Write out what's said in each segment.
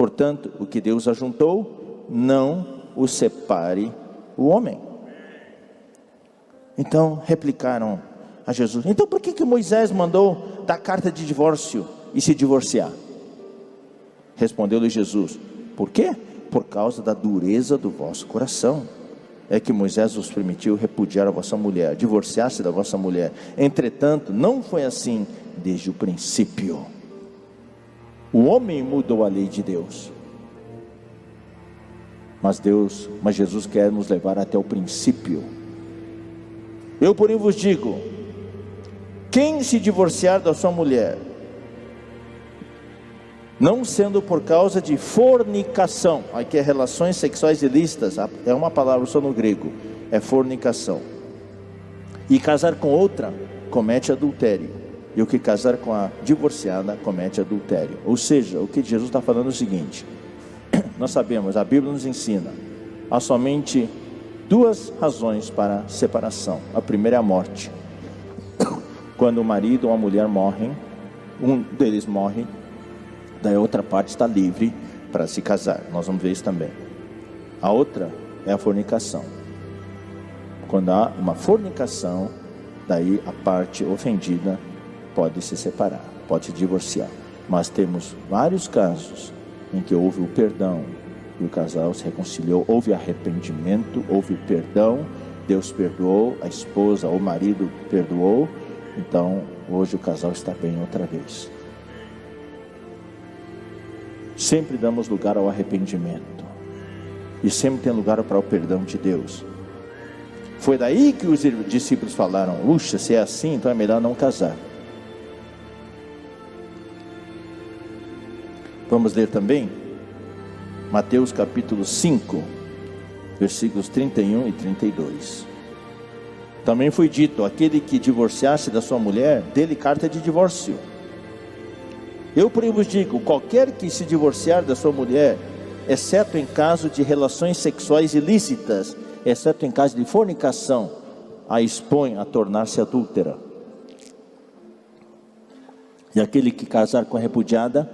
Portanto, o que Deus ajuntou, não o separe o homem. Então replicaram a Jesus: então por que Moisés mandou dar carta de divórcio e se divorciar? Respondeu-lhe Jesus: por quê? Por causa da dureza do vosso coração é que Moisés vos permitiu repudiar a vossa mulher, divorciar-se da vossa mulher. Entretanto, não foi assim desde o princípio. O homem mudou a lei de Deus, mas Jesus quer nos levar até o princípio. Eu, porém, vos digo: quem se divorciar da sua mulher, não sendo por causa de fornicação, aqui é relações sexuais ilícitas, é uma palavra só no grego, é fornicação, e casar com outra, comete adultério, e o que casar com a divorciada, comete adultério. Ou seja, o que Jesus está falando é o seguinte: nós sabemos, a Bíblia nos ensina, há somente duas razões para separação. A primeira é a morte. Quando o marido ou a mulher morrem, um deles morre, daí a outra parte está livre para se casar. Nós vamos ver isso também. A outra é a fornicação. Quando há uma fornicação, daí a parte ofendida pode se separar, pode se divorciar. Mas temos vários casos em que houve o perdão e o casal se reconciliou, houve arrependimento, houve perdão, Deus perdoou, a esposa ou o marido perdoou, então hoje o casal está bem outra vez. Sempre damos lugar ao arrependimento, e sempre tem lugar para o perdão de Deus. Foi daí que os discípulos falaram: puxa, se é assim, então é melhor não casar. Vamos ler também Mateus capítulo 5, versículos 31 e 32. Também foi dito: aquele que divorciasse da sua mulher, dê-lhe carta de divórcio. Eu, porém, vos digo: qualquer que se divorciar da sua mulher, exceto em caso de relações sexuais ilícitas, exceto em caso de fornicação, a expõe a tornar-se adúltera. E aquele que casar com a repudiada,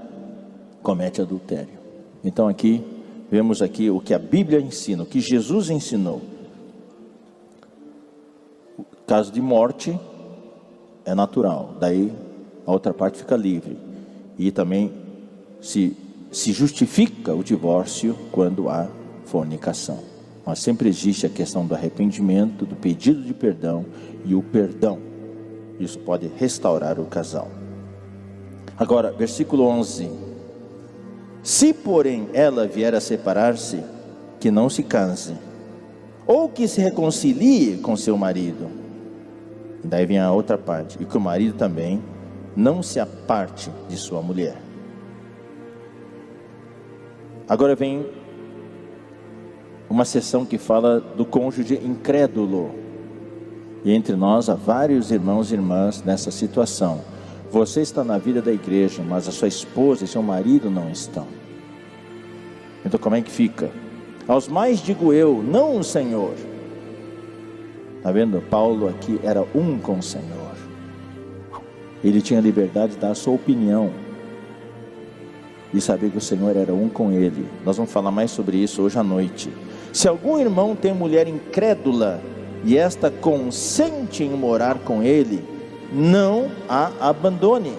comete adultério. Então aqui, vemos aqui o que a Bíblia ensina, o que Jesus ensinou. O caso de morte é natural, daí a outra parte fica livre. E também se justifica o divórcio quando há fornicação. Mas sempre existe a questão do arrependimento, do pedido de perdão e o perdão. Isso pode restaurar o casal. Agora, versículo 11. Se porém ela vier a separar-se, que não se case, ou que se reconcilie com seu marido. Daí vem a outra parte: e que o marido também não se aparte de sua mulher. Agora vem uma seção que fala do cônjuge incrédulo. E entre nós há vários irmãos e irmãs nessa situação. Você está na vida da igreja, mas a sua esposa e seu marido não estão. Então como é que fica? Aos mais digo eu, não o Senhor. Está vendo? Paulo aqui era um com o Senhor. Ele tinha liberdade de dar a sua opinião e saber que o Senhor era um com ele. Nós vamos falar mais sobre isso hoje à noite. Se algum irmão tem mulher incrédula e esta consente em morar com ele, não a abandone.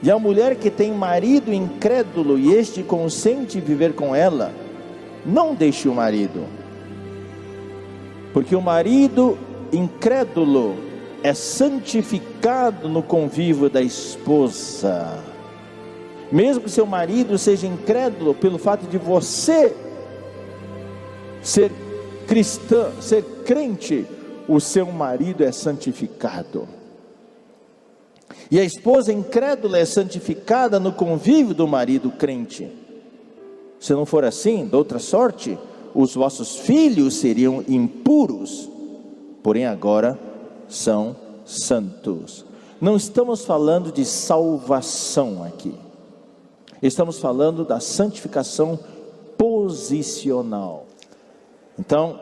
E a mulher que tem marido incrédulo e este consente em viver com ela, não deixe o marido. Porque o marido incrédulo é santificado no convívio da esposa. Mesmo que seu marido seja incrédulo, pelo fato de você ser cristã, ser crente, o seu marido é santificado. E a esposa incrédula é santificada no convívio do marido crente. Se não for assim, de outra sorte, os vossos filhos seriam impuros, porém agora são santos. Não estamos falando de salvação aqui, estamos falando da santificação posicional. Então,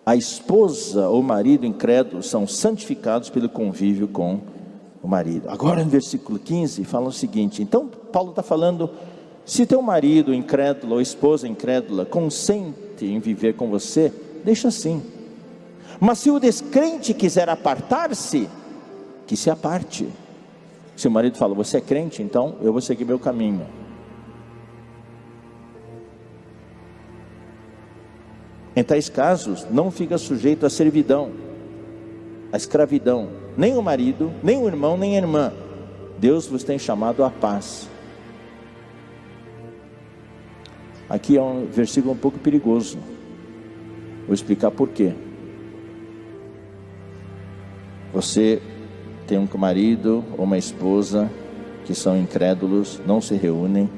a esposa ou marido incrédulo são santificados pelo convívio com o marido. Agora no versículo 15 fala o seguinte: então Paulo está falando, se teu marido incrédulo ou esposa incrédula consente em viver com você, deixa assim. Mas se o descrente quiser apartar-se, que se aparte. Se o marido fala, você é crente, então eu vou seguir meu caminho. Em tais casos, não fica sujeito à servidão, à escravidão, nem o marido, nem o irmão, nem a irmã. Deus vos tem chamado à paz. Aqui é um versículo um pouco perigoso. Vou explicar por quê. Você tem um marido ou uma esposa que são incrédulos, não se reúnem,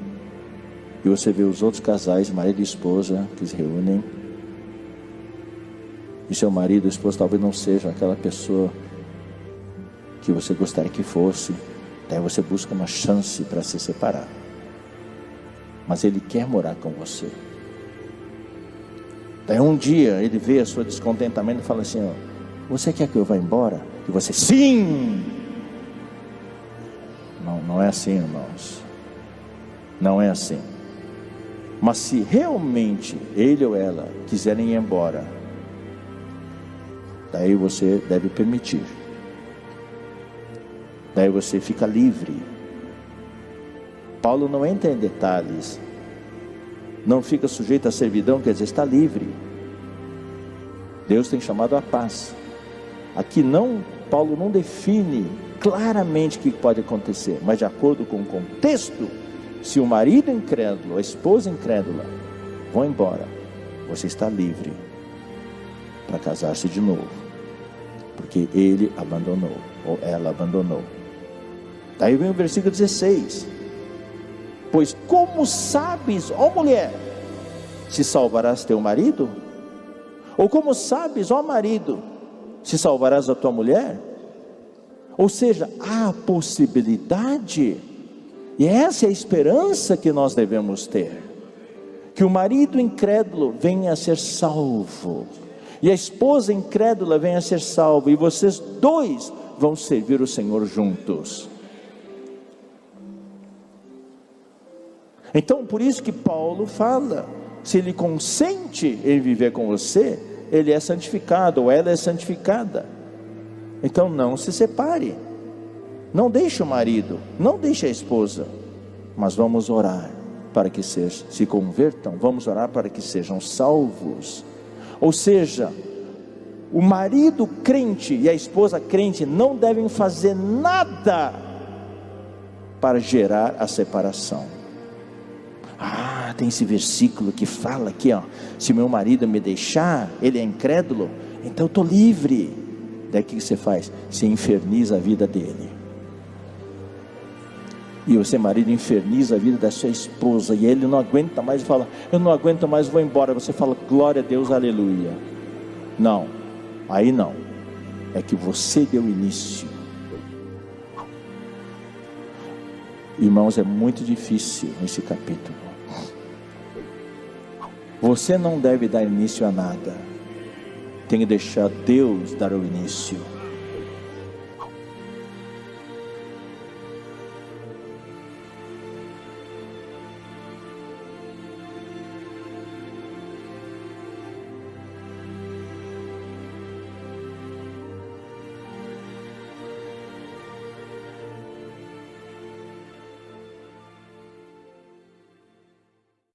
e você vê os outros casais, marido e esposa, que se reúnem, e seu marido ou esposa talvez não seja aquela pessoa que você gostaria que fosse. Daí você busca uma chance para se separar, mas ele quer morar com você. Daí um dia ele vê a sua descontentamento e fala assim, ó, você quer que eu vá embora? E você, sim! Não é assim, irmãos. Não é assim. Mas se realmente ele ou ela quiserem ir embora, daí você deve permitir. Daí você fica livre. Paulo não entra em detalhes. Não fica sujeito à servidão, quer dizer, está livre. Deus tem chamado à paz. Aqui Paulo não define claramente o que pode acontecer, mas de acordo com o contexto, se o marido incrédulo, a esposa incrédula vão embora, você está livre para casar-se de novo, porque ele abandonou, ou ela abandonou. Daí vem o versículo 16: pois como sabes, ó mulher, se salvarás teu marido? Ou como sabes, ó marido, se salvarás a tua mulher? Ou seja, há possibilidade, e essa é a esperança que nós devemos ter, que o marido incrédulo venha a ser salvo, e a esposa incrédula venha a ser salva, e vocês dois vão servir o Senhor juntos. Então por isso que Paulo fala, se ele consente em viver com você, ele é santificado, ou ela é santificada. Então não se separe, não deixe o marido, não deixe a esposa, mas vamos orar para que se convertam, vamos orar para que sejam salvos. Ou seja, o marido crente e a esposa crente não devem fazer nada para gerar a separação. Tem esse versículo que fala aqui, ó, se meu marido me deixar, ele é incrédulo, então eu estou livre. Daí o que você faz? Você inferniza a vida dele. E você, marido, inferniza a vida da sua esposa, e ele não aguenta mais e fala, eu não aguento mais, vou embora. Você fala, glória a Deus, aleluia. Não, aí não, é que você deu início. Irmãos, é muito difícil esse capítulo. Você não deve dar início a nada, tem que deixar Deus dar o início.